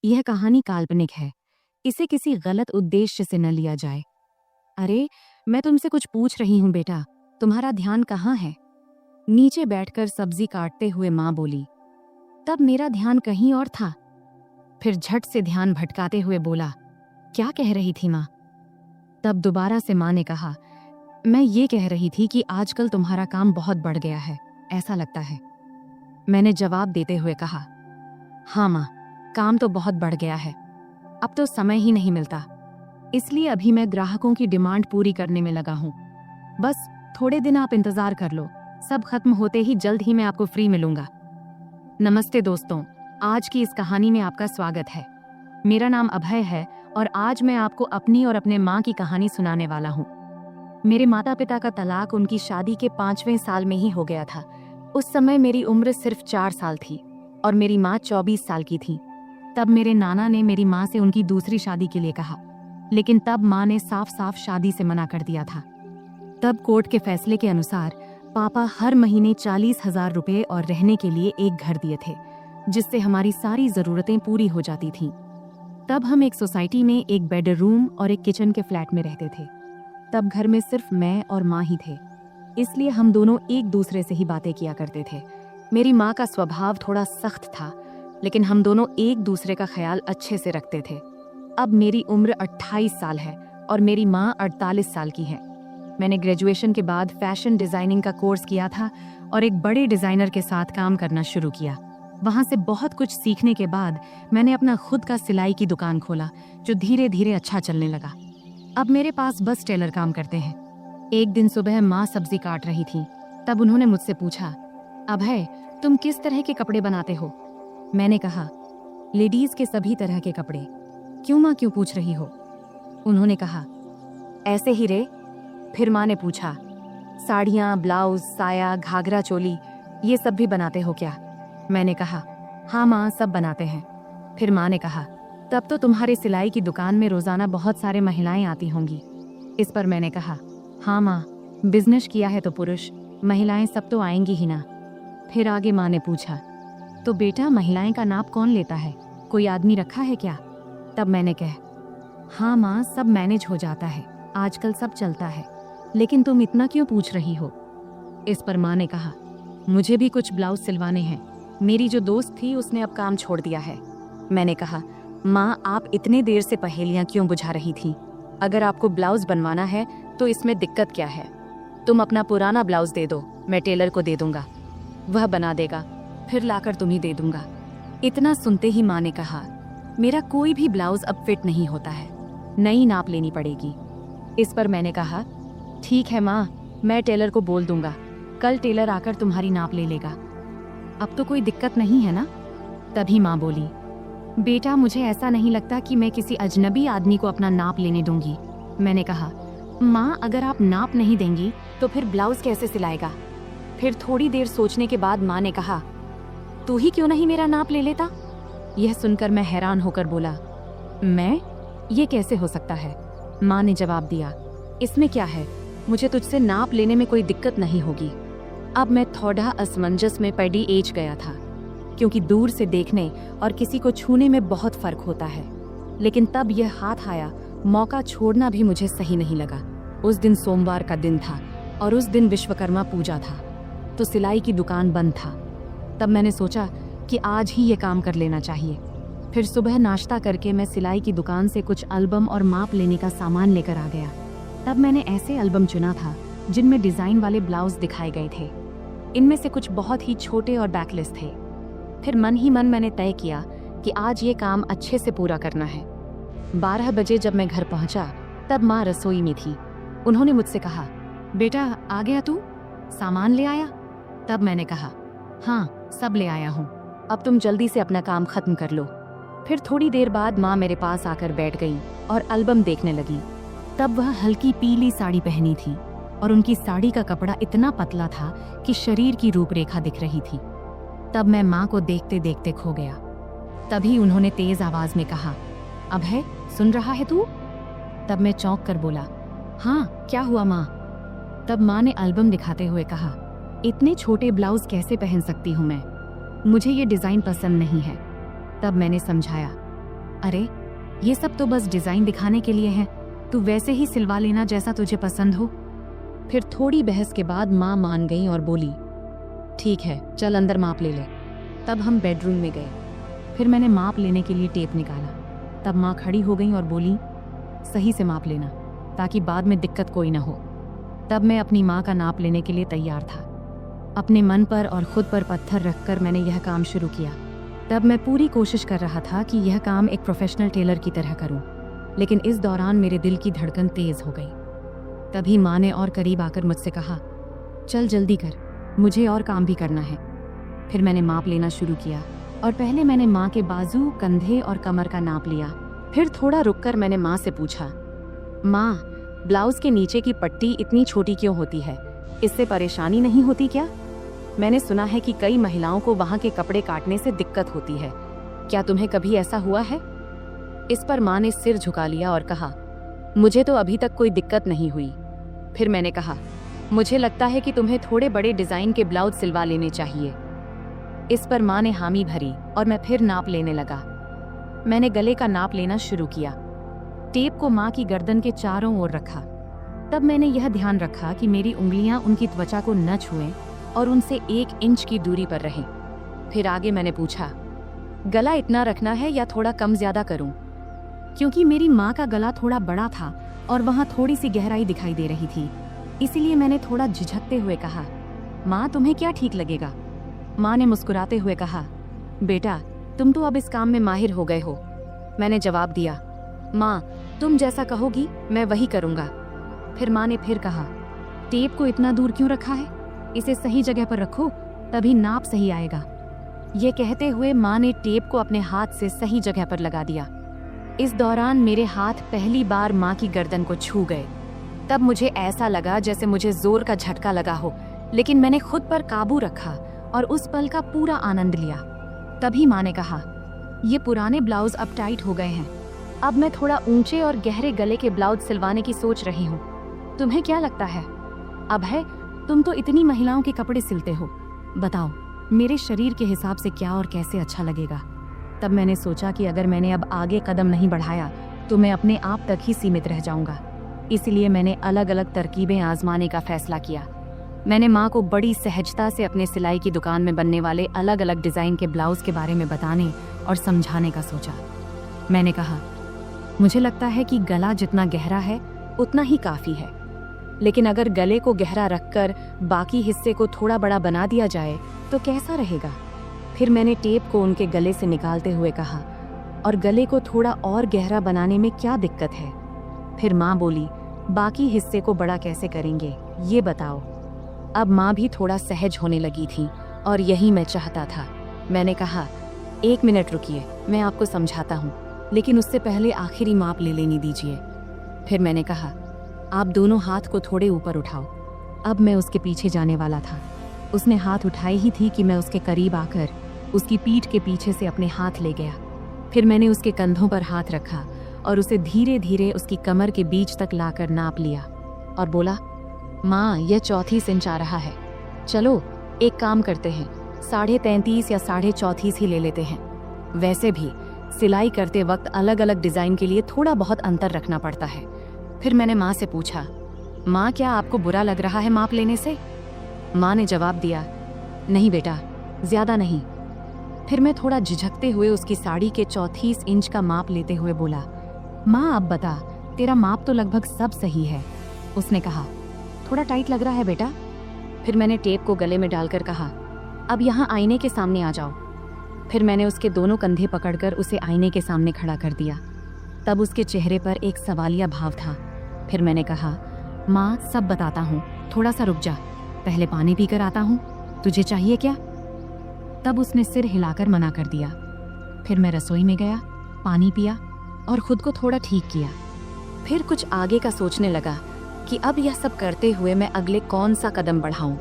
यह कहानी काल्पनिक है। इसे किसी गलत उद्देश्य से न लिया जाए। अरे, मैं तुमसे कुछ पूछ रही हूँ बेटा, तुम्हारा ध्यान कहाँ है? नीचे बैठकर सब्जी काटते हुए माँ बोली। तब मेरा ध्यान कहीं और था। फिर झट से ध्यान भटकाते हुए बोला, क्या कह रही थी माँ? तब दोबारा से माँ ने कहा, मैं ये कह रही थी कि आजकल तुम्हारा काम बहुत बढ़ गया है, ऐसा लगता है। मैंने जवाब देते हुए कहा, हाँ माँ, काम तो बहुत बढ़ गया है। अब तो समय ही नहीं मिलता, इसलिए अभी मैं ग्राहकों की डिमांड पूरी करने में लगा हूँ। बस थोड़े दिन आप इंतजार कर लो, सब खत्म होते ही जल्द ही मैं आपको फ्री मिलूंगा। नमस्ते दोस्तों, आज की इस कहानी में आपका स्वागत है। मेरा नाम अभय है और आज मैं आपको अपनी और अपने माँ की कहानी सुनाने वाला हूँ। मेरे माता पिता का तलाक उनकी शादी के 5वें साल में ही हो गया था। उस समय मेरी उम्र सिर्फ 4 साल थी और मेरी माँ 24 साल की थी। तब मेरे नाना ने मेरी माँ से उनकी दूसरी शादी के लिए कहा, लेकिन तब माँ ने साफ साफ शादी से मना कर दिया था। तब कोर्ट के फैसले के अनुसार पापा हर महीने 40,000 रुपए और रहने के लिए एक घर दिए थे, जिससे हमारी सारी जरूरतें पूरी हो जाती थीं। तब हम एक सोसाइटी में एक बेडरूम और एक किचन के फ्लैट में रहते थे। तब घर में सिर्फ मैं और माँ ही थे, इसलिए हम दोनों एक दूसरे से ही बातें किया करते थे। मेरी माँ का स्वभाव थोड़ा सख्त था, लेकिन हम दोनों एक दूसरे का ख्याल अच्छे से रखते थे। अब मेरी उम्र 28 साल है और मेरी माँ 48 साल की है। मैंने ग्रेजुएशन के बाद फैशन डिजाइनिंग का कोर्स किया था और एक बड़े डिजाइनर के साथ काम करना शुरू किया। वहां से बहुत कुछ सीखने के बाद मैंने अपना खुद का सिलाई की दुकान खोला, जो धीरे धीरे अच्छा चलने लगा। अब मेरे पास बस टेलर काम करते हैं। एक दिन सुबह माँ सब्जी काट रही थी, तब उन्होंने मुझसे पूछा, अभय, तुम किस तरह के कपड़े बनाते हो? मैंने कहा, लेडीज के सभी तरह के कपड़े। क्यों माँ, क्यों पूछ रही हो? उन्होंने कहा, ऐसे ही रे। फिर माँ ने पूछा, साड़ियाँ, ब्लाउज, साया, घाघरा चोली, ये सब भी बनाते हो क्या? मैंने कहा, हाँ माँ, सब बनाते हैं। फिर माँ ने कहा, तब तो तुम्हारे सिलाई की दुकान में रोजाना बहुत सारे महिलाएं आती होंगी। इस पर मैंने कहा, हाँ माँ, बिजनेस किया है तो पुरुष महिलाएं सब तो आएंगी ही ना। फिर आगे माँ ने पूछा, तो बेटा महिलाएं का नाप कौन लेता है, कोई आदमी रखा है क्या? तब मैंने कहा, हाँ माँ, सब मैनेज हो जाता है, आजकल सब चलता है, लेकिन तुम इतना क्यों पूछ रही हो? इस पर माँ ने कहा, मुझे भी कुछ ब्लाउज सिलवाने हैं, मेरी जो दोस्त थी उसने अब काम छोड़ दिया है। मैंने कहा, माँ, आप इतने देर से पहेलियाँ क्यों बुझा रही थी? अगर आपको ब्लाउज बनवाना है तो इसमें दिक्कत क्या है? तुम अपना पुराना ब्लाउज दे दो, मैं टेलर को दे दूंगा, वह बना देगा, फिर लाकर तुम्हें दे दूंगा। इतना सुनते ही माँ ने कहा, मेरा कोई भी ब्लाउज अब फिट नहीं होता है, नई नाप लेनी पड़ेगी। इस पर मैंने कहा, ठीक है माँ, मैं टेलर को बोल दूंगा, कल टेलर आकर तुम्हारी नाप ले लेगा। अब तो कोई दिक्कत नहीं है ना? तभी माँ बोली, बेटा, मुझे ऐसा नहीं लगता कि मैं किसी अजनबी आदमी को अपना नाप लेने दूंगी। मैंने कहा, माँ, अगर आप नाप नहीं देंगी तो फिर ब्लाउज कैसे सिलाएगा? फिर थोड़ी देर सोचने के बाद माँ ने कहा, तू ही क्यों नहीं मेरा नाप ले लेता? यह सुनकर मैं हैरान होकर बोला, मैं? ये कैसे हो सकता है? माँ ने जवाब दिया, इसमें क्या है, मुझे तुझसे नाप लेने में कोई दिक्कत नहीं होगी। अब मैं थोड़ा असमंजस में पड़ी एज गया था, क्योंकि दूर से देखने और किसी को छूने में बहुत फर्क होता है। लेकिन तब यह हाथ आया, मौका छोड़ना भी मुझे सही नहीं लगा। उस दिन सोमवार का दिन था और उस दिन विश्वकर्मा पूजा था, तो सिलाई की दुकान बंद था। तब मैंने सोचा कि आज ही ये काम कर लेना चाहिए। फिर सुबह नाश्ता करके मैं सिलाई की दुकान से कुछ एल्बम और माप लेने का सामान लेकर आ गया। तब मैंने ऐसे एल्बम चुना था जिनमें डिजाइन वाले ब्लाउज दिखाए गए थे। इनमें से कुछ बहुत ही छोटे और बैकलेस थे। फिर मन ही मन मैंने तय किया कि आज ये काम अच्छे से पूरा करना है। 12 बजे जब मैं घर पहुंचा, तब माँ रसोई में थी। उन्होंने मुझसे कहा, बेटा, आ गया तू? सामान ले आया? तब मैंने कहा, हाँ, सब ले आया हूँ, अब तुम जल्दी से अपना काम खत्म कर लो। फिर थोड़ी देर बाद माँ मेरे पास आकर बैठ गई और एल्बम देखने लगी। तब वह हल्की पीली साड़ी पहनी थी और उनकी साड़ी का कपड़ा इतना पतला था कि शरीर की रूपरेखा दिख रही थी। तब मैं माँ को देखते देखते खो गया। तभी उन्होंने तेज आवाज में कहा, अभय, सुन रहा है तू? तब मैं चौंक कर बोला, हाँ, क्या हुआ माँ? तब माँ ने एल्बम दिखाते हुए कहा, इतने छोटे ब्लाउज कैसे पहन सकती हूँ मैं, मुझे ये डिजाइन पसंद नहीं है। तब मैंने समझाया, अरे ये सब तो बस डिजाइन दिखाने के लिए है, तू वैसे ही सिलवा लेना जैसा तुझे पसंद हो। फिर थोड़ी बहस के बाद माँ मान गई और बोली, ठीक है चल अंदर माप ले ले। तब हम बेडरूम में गए। फिर मैंने माप लेने के लिए टेप निकाला। तब माँ खड़ी हो गई और बोली, सही से माप लेना ताकि बाद में दिक्कत कोई ना हो। तब मैं अपनी माँ का नाप लेने के लिए तैयार था। अपने मन पर और खुद पर पत्थर रखकर मैंने यह काम शुरू किया। तब मैं पूरी कोशिश कर रहा था कि यह काम एक प्रोफेशनल टेलर की तरह करूं, लेकिन इस दौरान मेरे दिल की धड़कन तेज हो गई। तभी माँ ने और करीब आकर मुझसे कहा, चल जल्दी कर, मुझे और काम भी करना है। फिर मैंने माप लेना शुरू किया और पहले मैंने माँ के बाजू, कंधे और कमर का नाप लिया। फिर थोड़ा रुककर मैंने माँ से पूछा, माँ ब्लाउज के नीचे की पट्टी इतनी छोटी क्यों होती है? इससे परेशानी नहीं होती क्या? मैंने सुना है कि कई महिलाओं को वहाँ के कपड़े काटने से दिक्कत होती है, क्या तुम्हें कभी ऐसा हुआ है? इस पर माँ ने सिर झुका लिया और कहा, मुझे तो अभी तक कोई दिक्कत नहीं हुई। फिर मैंने कहा, मुझे लगता है कि तुम्हें थोड़े बड़े डिजाइन के ब्लाउज सिलवा लेने चाहिए। इस पर माँ ने हामी भरी और मैं फिर नाप लेने लगा। मैंने गले का नाप लेना शुरू किया। टेप को माँ की गर्दन के चारों ओर रखा। तब मैंने यह ध्यान रखा कि मेरी उंगलियां उनकी त्वचा को न छुएं और उनसे 1 इंच की दूरी पर रहें। फिर आगे मैंने पूछा, गला इतना रखना है या थोड़ा कम ज्यादा करूं? क्योंकि मेरी माँ का गला थोड़ा बड़ा था और वहाँ थोड़ी सी गहराई दिखाई दे रही थी, इसीलिए मैंने थोड़ा झिझकते हुए कहा, माँ तुम्हें क्या ठीक लगेगा? माँ ने मुस्कुराते हुए कहा, बेटा तुम तो अब इस काम में माहिर हो गए हो। मैंने जवाब दिया, माँ तुम जैसा कहोगी मैं वही करूँगा। फिर माँ ने फिर कहा, टेप को इतना दूर क्यों रखा है? इसे सही जगह पर रखो, तभी नाप सही आएगा। ये कहते हुए माँ ने टेप को अपने हाथ से सही जगह पर लगा दिया। इस दौरान मेरे हाथ पहली बार माँ की गर्दन को छू गए। तब मुझे ऐसा लगा जैसे मुझे जोर का झटका लगा हो, लेकिन मैंने खुद पर काबू रखा और उस पल का पूरा आनंद लिया। तभी माँ ने कहा, ये पुराने ब्लाउज अब टाइट हो गए हैं, अब मैं थोड़ा ऊंचे और गहरे गले के ब्लाउज सिलवाने की सोच रही हूँ। तुम्हें क्या लगता है? अब है, तुम तो इतनी महिलाओं के कपड़े सिलते हो, बताओ मेरे शरीर के हिसाब से क्या और कैसे अच्छा लगेगा। तब मैंने सोचा कि अगर मैंने अब आगे कदम नहीं बढ़ाया तो मैं अपने आप तक ही सीमित रह जाऊंगा। इसलिए मैंने अलग अलग तरकीबें आजमाने का फैसला किया। मैंने माँ को बड़ी सहजता से अपने सिलाई की दुकान में बनने वाले अलग अलग डिज़ाइन के ब्लाउज के बारे में बताने और समझाने का सोचा। मैंने कहा, मुझे लगता है कि गला जितना गहरा है उतना ही काफ़ी है, लेकिन अगर गले को गहरा रखकर बाकी हिस्से को थोड़ा बड़ा बना दिया जाए तो कैसा रहेगा? फिर मैंने टेप को उनके गले से निकालते हुए कहा, और गले को थोड़ा और गहरा बनाने में क्या दिक्कत है? फिर माँ बोली, बाकी हिस्से को बड़ा कैसे करेंगे ये बताओ। अब माँ भी थोड़ा सहज होने लगी थी और यही मैं चाहता था। मैंने कहा, 1 मिनट रुकिए, मैं आपको समझाता हूँ, लेकिन उससे पहले आखिरी माप ले लेनी दीजिए। फिर मैंने कहा, आप दोनों हाथ को थोड़े ऊपर उठाओ। अब मैं उसके पीछे जाने वाला था। उसने हाथ उठाए ही थी कि मैं उसके करीब आकर उसकी पीठ के पीछे से अपने हाथ ले गया। फिर मैंने उसके कंधों पर हाथ रखा और उसे धीरे धीरे उसकी कमर के बीच तक लाकर नाप लिया और बोला, माँ यह 34 इंच आ रहा है। चलो एक काम करते हैं, 33.5 या 34.5 ही ले लेते हैं। वैसे भी सिलाई करते वक्त अलग अलग डिज़ाइन के लिए थोड़ा बहुत अंतर रखना पड़ता है। फिर मैंने माँ से पूछा, माँ क्या आपको बुरा लग रहा है माप लेने से? माँ ने जवाब दिया, नहीं बेटा, ज़्यादा नहीं। फिर मैं थोड़ा झिझकते हुए उसकी साड़ी के 34 इंच का माप लेते हुए बोला, माँ अब बता, तेरा माप तो लगभग सब सही है। उसने कहा, थोड़ा टाइट लग रहा है बेटा। फिर मैंने टेप को गले में डालकर कहा, अब यहाँ आईने के सामने आ जाओ। फिर मैंने उसके दोनों कंधे पकड़कर उसे आईने के सामने खड़ा कर दिया। तब उसके चेहरे पर एक सवालिया भाव था। फिर मैंने कहा, माँ सब बताता हूँ, थोड़ा सा रुक जा, पहले पानी पीकर आता हूँ, तुझे चाहिए क्या? तब उसने सिर हिलाकर मना कर दिया। फिर मैं रसोई में गया, पानी पिया और खुद को थोड़ा ठीक किया। फिर कुछ आगे का सोचने लगा कि अब यह सब करते हुए मैं अगले कौन सा कदम बढ़ाऊं।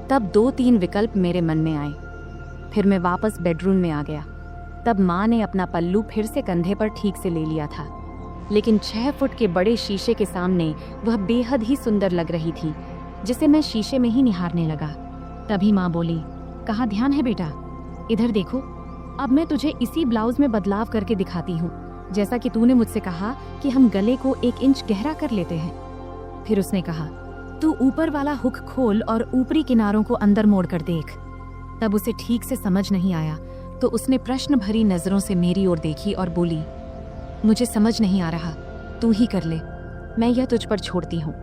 तब 2-3 विकल्प मेरे मन में आए। फिर मैं वापस बेडरूम में आ गया। तब माँ ने अपना पल्लू फिर से कंधे पर ठीक से ले लिया था, लेकिन 6 फुट के बड़े शीशे के सामने वह बेहद ही सुंदर लग रही थी, जिसे मैं शीशे में ही निहारने लगा। तभी माँ बोली, कहाँ ध्यान है बेटा, इधर देखो, अब मैं तुझे इसी ब्लाउज में बदलाव करके दिखाती हूँ। जैसा कि तूने मुझसे कहा कि हम गले को 1 इंच गहरा कर लेते हैं। फिर उसने कहा, तू ऊपर वाला हुक खोल और ऊपरी किनारों को अंदर मोड़ कर देख। तब उसे ठीक से समझ नहीं आया तो उसने प्रश्न भरी नजरों से मेरी ओर देखी और बोली, मुझे समझ नहीं आ रहा, तू ही कर ले, मैं यह तुझ पर छोड़ती हूँ।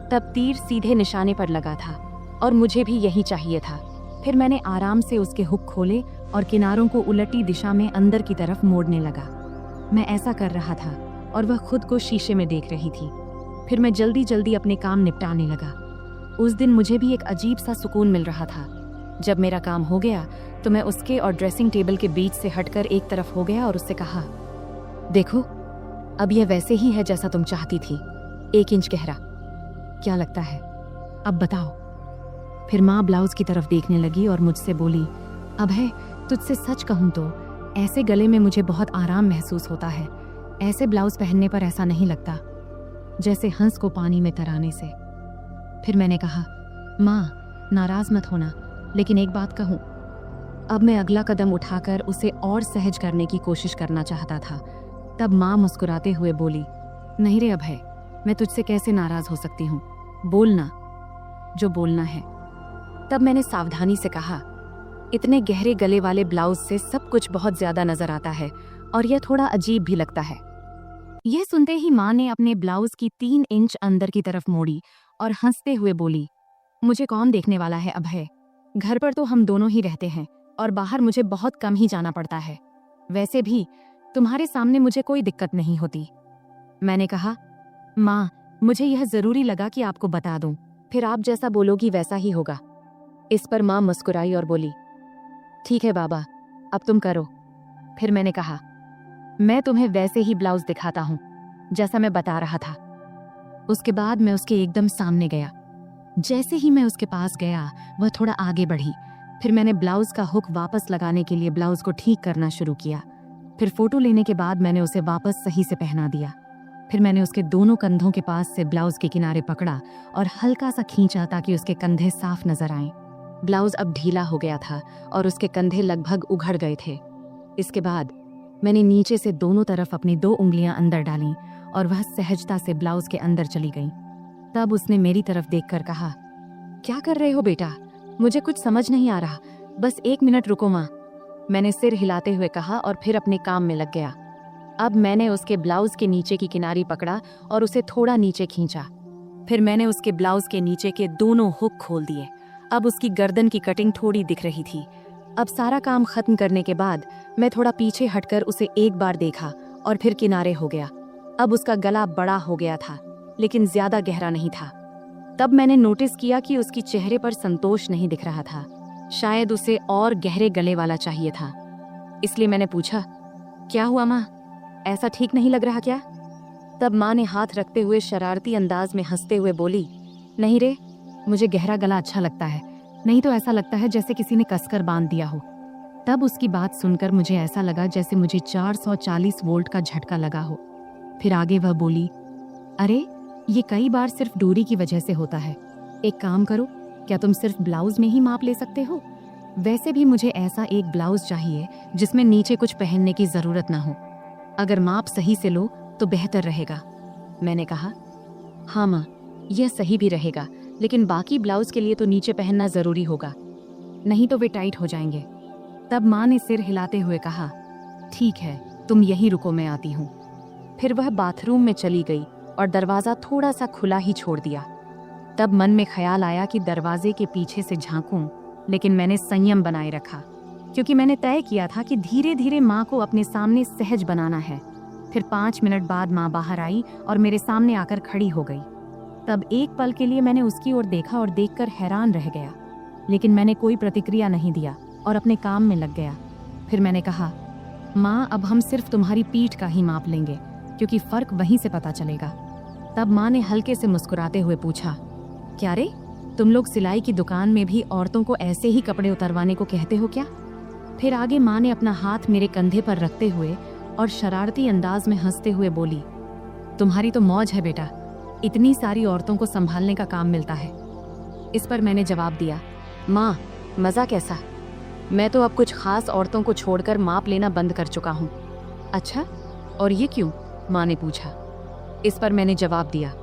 तब तीर सीधे निशाने पर लगा था और मुझे भी यही चाहिए था। फिर मैंने आराम से उसके हुक खोले और किनारों को उलटी दिशा में अंदर की तरफ मोड़ने लगा। मैं ऐसा कर रहा था और वह खुद को शीशे में देख रही थी। फिर मैं जल्दी जल्दी अपने काम निपटाने लगा। उस दिन मुझे भी एक अजीब सा सुकून मिल रहा था। जब मेरा काम हो गया तो मैं उसके और ड्रेसिंग टेबल के बीच से हटकर एक तरफ हो गया और उससे कहा, देखो, अब यह वैसे ही है जैसा तुम चाहती थी, 1 इंच गहरा। क्या लगता है, अब बताओ। फिर माँ ब्लाउज की तरफ देखने लगी और मुझसे बोली, अभय, तुझसे सच कहूँ तो ऐसे गले में मुझे बहुत आराम महसूस होता है। ऐसे ब्लाउज पहनने पर ऐसा नहीं लगता जैसे हंस को पानी में तराने से। फिर मैंने कहा, माँ नाराज मत होना, लेकिन एक बात कहूँ। अब मैं अगला कदम उठाकर उसे और सहज करने की कोशिश करना चाहता था। तब माँ मुस्कुराते हुए बोली, नहीं रे अभय, मैं तुझसे कैसे नाराज हो सकती हूँ, बोलना जो बोलना है। तब मैंने सावधानी से कहा, इतने गहरे गले वाले ब्लाउज से सब कुछ बहुत ज्यादा नजर आता है और यह थोड़ा अजीब भी लगता है। यह सुनते ही माँ ने अपने ब्लाउज की 3 इंच अंदर की तरफ मोड़ी और हंसते हुए बोली, मुझे कौन देखने वाला है अभय, घर पर तो हम दोनों ही रहते हैं और बाहर मुझे बहुत कम ही जाना पड़ता है। वैसे भी तुम्हारे सामने मुझे कोई दिक्कत नहीं होती। मैंने कहा, माँ, मुझे यह जरूरी लगा कि आपको बता दूं, फिर आप जैसा बोलोगी वैसा ही होगा। इस पर माँ मुस्कुराई और बोली, ठीक है बाबा, अब तुम करो। फिर मैंने कहा, मैं तुम्हें वैसे ही ब्लाउज दिखाता हूँ जैसा मैं बता रहा था। उसके बाद मैं उसके एकदम सामने गया। जैसे ही मैं उसके पास गया, वह थोड़ा आगे बढ़ी। फिर मैंने ब्लाउज का हुक वापस लगाने के लिए ब्लाउज को ठीक करना शुरू किया। फिर फोटो लेने के बाद मैंने उसे वापस सही से पहना दिया। फिर मैंने उसके दोनों कंधों के पास से ब्लाउज के किनारे पकड़ा और हल्का सा खींचा ताकि उसके कंधे साफ नजर आएं। ब्लाउज अब ढीला हो गया था और उसके कंधे लगभग उघड़ गए थे। इसके बाद मैंने नीचे से दोनों तरफ अपनी 2 उंगलियां अंदर डालीं और वह सहजता से ब्लाउज के अंदर चली गई। तब उसने मेरी तरफ देखकर कहा, क्या कर रहे हो बेटा, मुझे कुछ समझ नहीं आ रहा, बस 1 मिनट रुको माँ। मैंने सिर हिलाते हुए कहा और फिर अपने काम में लग गया। अब मैंने उसके ब्लाउज के नीचे की किनारी पकड़ा और उसे थोड़ा नीचे खींचा। फिर मैंने उसके ब्लाउज के नीचे के दोनों हुक खोल दिए। अब उसकी गर्दन की कटिंग थोड़ी दिख रही थी। अब सारा काम खत्म करने के बाद मैं थोड़ा पीछे हटकर उसे एक बार देखा और फिर किनारे हो गया। अब उसका गला बड़ा हो गया था, लेकिन ज्यादा गहरा नहीं था। तब मैंने नोटिस किया कि उसकी चेहरे पर संतोष नहीं दिख रहा था। शायद उसे और गहरे गले वाला चाहिए था। इसलिए मैंने पूछा, क्या हुआ माँ, ऐसा ठीक नहीं लग रहा क्या? तब माँ ने हाथ रखते हुए शरारती अंदाज में हंसते हुए बोली, नहीं रे, मुझे गहरा गला अच्छा लगता है, नहीं तो ऐसा लगता है जैसे किसी ने कसकर बांध दिया हो। तब उसकी बात सुनकर मुझे ऐसा लगा जैसे मुझे 440 वोल्ट का झटका लगा हो। फिर आगे वह बोली, अरे ये कई बार सिर्फ दूरी की वजह से होता है। एक काम करो, क्या तुम सिर्फ ब्लाउज में ही माप ले सकते हो? वैसे भी मुझे ऐसा एक ब्लाउज चाहिए जिसमें नीचे कुछ पहनने की जरूरत ना हो। अगर माप सही से लो तो बेहतर रहेगा। मैंने कहा, हाँ माँ, यह सही भी रहेगा, लेकिन बाकी ब्लाउज के लिए तो नीचे पहनना जरूरी होगा, नहीं तो वे टाइट हो जाएंगे। तब माँ ने सिर हिलाते हुए कहा, ठीक है, तुम यहीं रुको, मैं आती हूँ। फिर वह बाथरूम में चली गई और दरवाजा थोड़ा सा खुला ही छोड़ दिया। तब मन में ख्याल आया कि दरवाजे के पीछे से झांकूं, लेकिन मैंने संयम बनाए रखा, क्योंकि मैंने तय किया था कि धीरे धीरे माँ को अपने सामने सहज बनाना है। फिर 5 मिनट बाद माँ बाहर आई और मेरे सामने आकर खड़ी हो गई। तब एक पल के लिए मैंने उसकी ओर देखा और देखकर हैरान रह गया, लेकिन मैंने कोई प्रतिक्रिया नहीं दिया और अपने काम में लग गया। फिर मैंने कहा, माँ, अब हम सिर्फ तुम्हारी पीठ का ही माप लेंगे, क्योंकि फर्क वहीं से पता चलेगा। तब माँ ने हल्के से मुस्कुराते हुए पूछा, क्या रे, तुम लोग सिलाई की दुकान में भी औरतों को ऐसे ही कपड़े उतरवाने को कहते हो क्या? फिर आगे माँ ने अपना हाथ मेरे कंधे पर रखते हुए और शरारती अंदाज में हंसते हुए बोली, तुम्हारी तो मौज है बेटा, इतनी सारी औरतों को संभालने का काम मिलता है। इस पर मैंने जवाब दिया, माँ, मज़ा कैसा? मैं तो अब कुछ खास औरतों को छोड़कर माप लेना बंद कर चुका हूँ। अच्छा, और ये क्यों? माँ ने पूछा। इस पर मैंने जवाब दिया,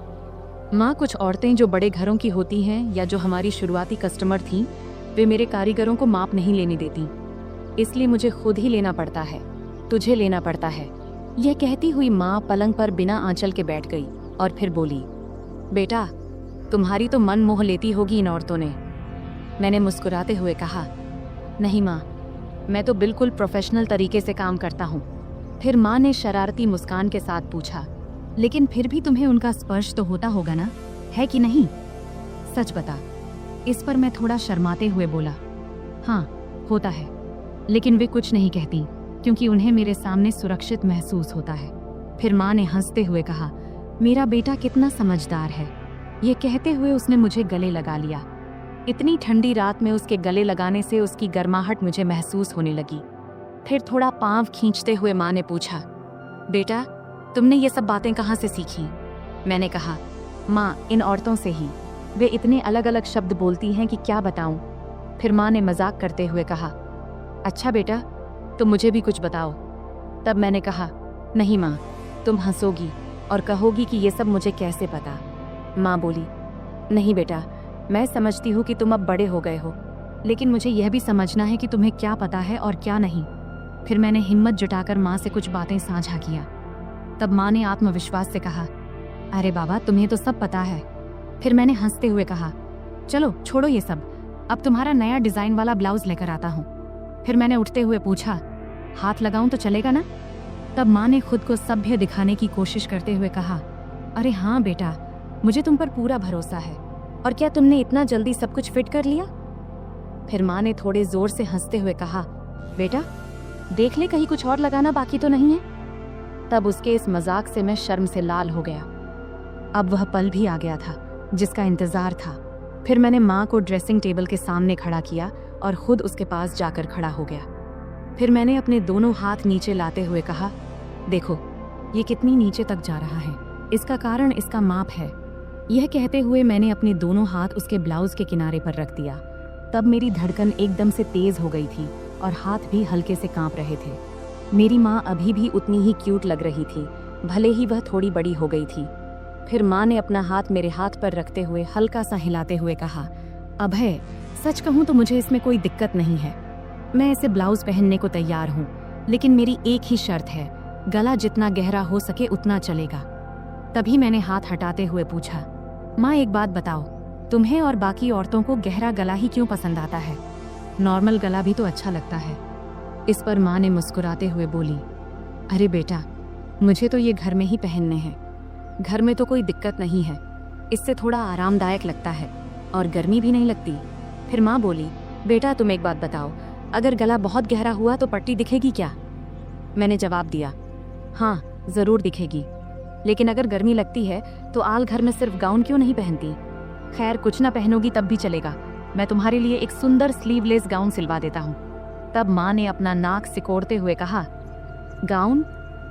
माँ, कुछ औरतें जो बड़े घरों की होती हैं या जो हमारी शुरुआती कस्टमर थीं, वे मेरे कारीगरों को माप नहीं लेने देती, इसलिए मुझे खुद ही लेना पड़ता है, तुझे लेना पड़ता है। यह कहती हुई माँ पलंग पर बिना आंचल के बैठ गई और फिर बोली, बेटा, तुम्हारी तो मन मोह लेती होगी इन औरतों ने। मैंने मुस्कुराते हुए कहा, नहीं माँ, मैं तो बिल्कुल प्रोफेशनल तरीके से काम करता हूँ। फिर माँ ने शरारती मुस्कान के साथ पूछा, लेकिन फिर भी तुम्हें उनका स्पर्श तो होता होगा ना, है कि नहीं? सच बता। इस पर मैं थोड़ा शर्माते हुए बोला, हाँ, होता है, लेकिन वे कुछ नहीं कहती क्योंकि उन्हें मेरे सामने सुरक्षित महसूस होता है। फिर माँ ने हंसते हुए कहा, मेरा बेटा कितना समझदार है। ये कहते हुए उसने मुझे गले लगा लिया। इतनी ठंडी रात में उसके गले लगाने से उसकी गर्माहट मुझे महसूस होने लगी। फिर थोड़ा पांव खींचते हुए माँ ने पूछा, बेटा, तुमने ये सब बातें कहाँ से सीखी? मैंने कहा, माँ, इन औरतों से ही। वे इतने अलग अलग शब्द बोलती हैं कि क्या बताऊं। फिर माँ ने मजाक करते हुए कहा, अच्छा बेटा, तुम मुझे भी कुछ बताओ। तब मैंने कहा, नहीं माँ, तुम हंसोगी और कहोगी कि ये सब मुझे कैसे पता। माँ बोली, नहीं बेटा, मैं समझती हूँ कि तुम अब बड़े हो गए हो, लेकिन मुझे यह भी समझना है कि तुम्हें क्या पता है और क्या नहीं। फिर मैंने हिम्मत जुटाकर माँ से कुछ बातें साझा किया। तब माँ ने आत्मविश्वास से कहा, अरे बाबा, तुम्हें तो सब पता है। फिर मैंने हंसते हुए कहा, चलो छोड़ो ये सब, अब तुम्हारा नया डिजाइन वाला ब्लाउज लेकर आता हूँ। फिर मैंने उठते हुए पूछा, हाथ लगाऊं तो चलेगा ना? तब माँ ने खुद को सभ्य दिखाने की कोशिश करते हुए कहा, अरे हाँ बेटा, मुझे तुम पर पूरा भरोसा है। और क्या तुमने इतना जल्दी सब कुछ फिट कर लिया? फिर माँ ने थोड़े जोर से हंसते हुए कहा, बेटा, देख ले कहीं कुछ और लगाना बाकी तो नहीं है। तब उसके इस मजाक से मैं शर्म से लाल हो गया। अब वह पल भी आ गया था जिसका इंतजार था। फिर मैंने माँ को ड्रेसिंग टेबल के सामने खड़ा किया और खुद उसके पास जाकर खड़ा हो गया। फिर मैंने अपने दोनों हाथ नीचे लाते हुए कहा, देखो, ये कितनी नीचे तक जा रहा है, इसका कारण इसका माप है। यह कहते हुए मैंने अपने दोनों हाथ उसके ब्लाउज के किनारे पर रख दिया। तब मेरी धड़कन एकदम से तेज हो गई थी और हाथ भी हल्के से कांप रहे थे। मेरी माँ अभी भी उतनी ही क्यूट लग रही थी, भले ही वह थोड़ी बड़ी हो गई थी। फिर माँ ने अपना हाथ मेरे हाथ पर रखते हुए हल्का सा हिलाते हुए कहा, अभय, सच कहूँ तो मुझे इसमें कोई दिक्कत नहीं है। मैं ऐसे ब्लाउज पहनने को तैयार हूँ, लेकिन मेरी एक ही शर्त है, गला जितना गहरा हो सके उतना चलेगा। तभी मैंने हाथ हटाते हुए पूछा, माँ, एक बात बताओ, तुम्हें और बाकी औरतों को गहरा गला ही क्यों पसंद आता है? नॉर्मल गला भी तो अच्छा लगता है। इस पर माँ ने मुस्कुराते हुए बोली, अरे बेटा, मुझे तो ये घर में ही पहनने हैं। घर में तो कोई दिक्कत नहीं है, इससे थोड़ा आरामदायक लगता है और गर्मी भी नहीं लगती। फिर माँ बोली, बेटा, तुम एक बात बताओ, अगर गला बहुत गहरा हुआ तो पट्टी दिखेगी क्या? मैंने जवाब दिया, हाँ, जरूर दिखेगी, लेकिन अगर गर्मी लगती है तो आल घर में सिर्फ गाउन क्यों नहीं पहनती? खैर, कुछ ना पहनोगी तब भी चलेगा, मैं तुम्हारे लिए एक सुंदर स्लीवलेस गाउन सिलवा देता हूँ। तब माँ ने अपना नाक सिकोड़ते हुए कहा, गाउन,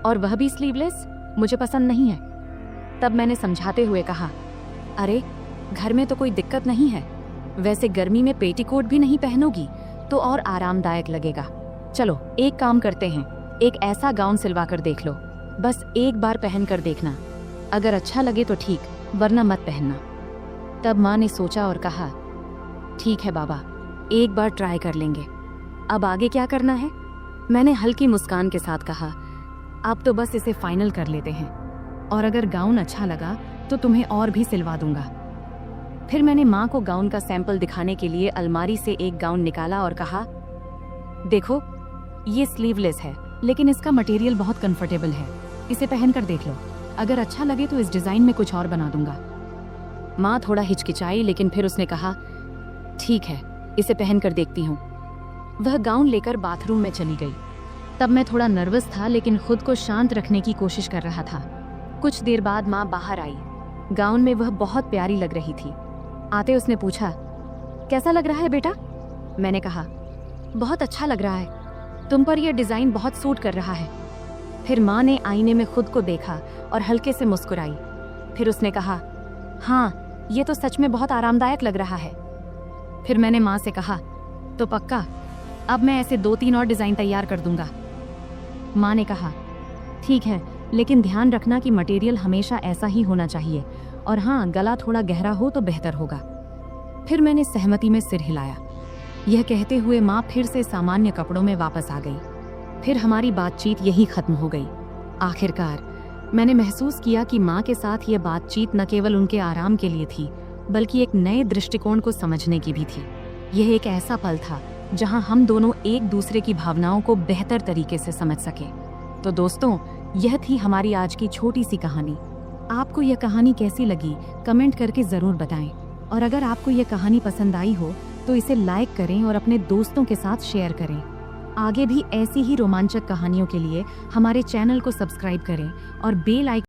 और वह भी स्लीवलेस? मुझे पसंद नहीं है। तब मैंने समझाते हुए कहा, अरे, घर में तो कोई दिक्कत नहीं है, वैसे गर्मी में पेटीकोट भी नहीं पहनोगी तो और आरामदायक लगेगा। चलो एक काम करते हैं, एक ऐसा गाउन सिलवा कर देख लो, बस एक बार पहन कर देखना, अगर अच्छा लगे तो ठीक, वरना मत पहनना। तब माँ ने सोचा और कहा, ठीक है बाबा, एक बार ट्राई कर लेंगे, अब आगे क्या करना है? मैंने हल्की मुस्कान के साथ कहा, अब तो बस इसे फाइनल कर लेते हैं, और अगर गाउन अच्छा लगा तो तुम्हें और भी सिलवा दूंगा। फिर मैंने माँ को गाउन का सैंपल दिखाने के लिए अलमारी से एक गाउन निकाला और कहा, देखो, ये स्लीवलेस है, लेकिन इसका मटेरियल बहुत कंफर्टेबल है, इसे पहन कर देख लो, अगर अच्छा लगे तो इस डिजाइन में कुछ और बना दूंगा। माँ थोड़ा हिचकिचाई, लेकिन फिर उसने कहा, ठीक है, इसे पहन कर देखती हूँ। वह गाउन लेकर बाथरूम में चली गई। तब मैं थोड़ा नर्वस था, लेकिन खुद को शांत रखने की कोशिश कर रहा था। कुछ देर बाद माँ बाहर आई। गाउन में वह बहुत प्यारी लग रही थी। आते उसने पूछा, कैसा लग रहा है बेटा? मैंने कहा, बहुत अच्छा लग रहा है, तुम पर यह डिजाइन बहुत सूट कर रहा है। फिर माँ ने आईने में खुद को देखा और हल्के से मुस्कुराई। फिर उसने कहा, हाँ, ये तो सच में बहुत आरामदायक लग रहा है। फिर मैंने माँ से कहा, तो पक्का, अब मैं ऐसे 2-3 और डिजाइन तैयार कर दूंगा। माँ ने कहा, ठीक है, लेकिन ध्यान रखना कि मटेरियल हमेशा ऐसा ही होना चाहिए, और हाँ, गला थोड़ा गहरा हो तो बेहतर होगा। फिर मैंने सहमति में सिर हिलाया। यह कहते हुए माँ फिर से सामान्य कपड़ों में वापस आ गई। फिर हमारी बातचीत यही खत्म हो गई। आखिरकार मैंने महसूस किया कि माँ के साथ यह बातचीत न केवल उनके आराम के लिए थी, बल्कि एक नए दृष्टिकोण को समझने की भी थी। यह एक ऐसा पल था जहां हम दोनों एक दूसरे की भावनाओं को बेहतर तरीके से समझ सके। तो दोस्तों, यह थी हमारी आज की छोटी सी कहानी। आपको यह कहानी कैसी लगी, कमेंट करके ज़रूर बताएं। और अगर आपको यह कहानी पसंद आई हो तो इसे लाइक करें और अपने दोस्तों के साथ शेयर करें। आगे भी ऐसी ही रोमांचक कहानियों के लिए हमारे चैनल को सब्सक्राइब करें और बेल आइकन